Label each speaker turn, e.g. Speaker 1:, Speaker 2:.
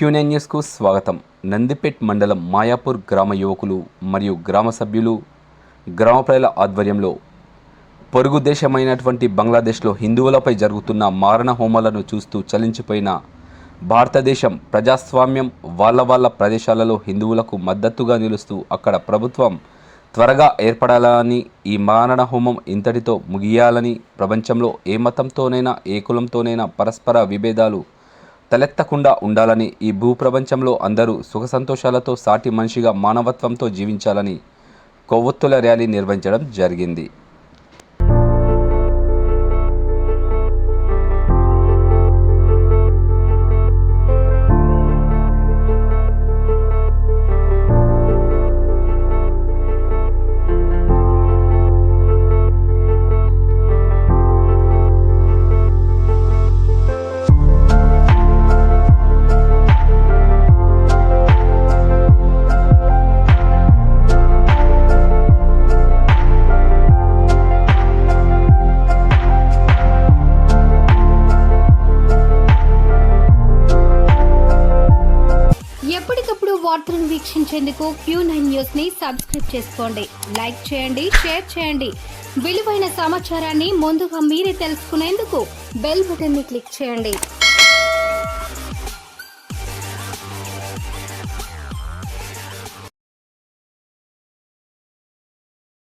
Speaker 1: Q9 న్యూస్కు స్వాగతం. నందిపేట్ మండలం మాయాపూర్ గ్రామ యువకులు మరియు గ్రామ సభ్యులు గ్రామ ప్రజల ఆధ్వర్యంలో పొరుగు దేశమైనటువంటి బంగ్లాదేశ్లో హిందువులపై జరుగుతున్న మారణ హోమాలను చూస్తూ చలించిపోయిన భారతదేశం ప్రజాస్వామ్యం వాళ్ళ ప్రదేశాలలో హిందువులకు మద్దతుగా నిలుస్తూ అక్కడ ప్రభుత్వం త్వరగా ఏర్పడాలని, ఈ మారణ హోమం ఇంతటితో ముగియాలని, ప్రపంచంలో ఏ మతంతోనైనా ఏ కులంతోనైనా పరస్పర విభేదాలు తలెత్తకుండా ఉండాలని, ఈ భూప్రపంచంలో అందరూ సుఖ సంతోషాలతో సాటి మనిషిగా మానవత్వంతో జీవించాలని కొవ్వొత్తుల ర్యాలీ నిర్వహించడం జరిగింది.
Speaker 2: ఎప్పటికప్పుడు వార్తలను వీక్షించేందుకు Q9 న్యూస్ ని సబ్స్క్రైబ్ చేసుకోండి, లైక్ చేయండి, షేర్ చేయండి. విలువైన సమాచారాన్ని ముందుగా మీరే తెలుసుకునేందుకు బెల్ బటన్ ని క్లిక్ చేయండి.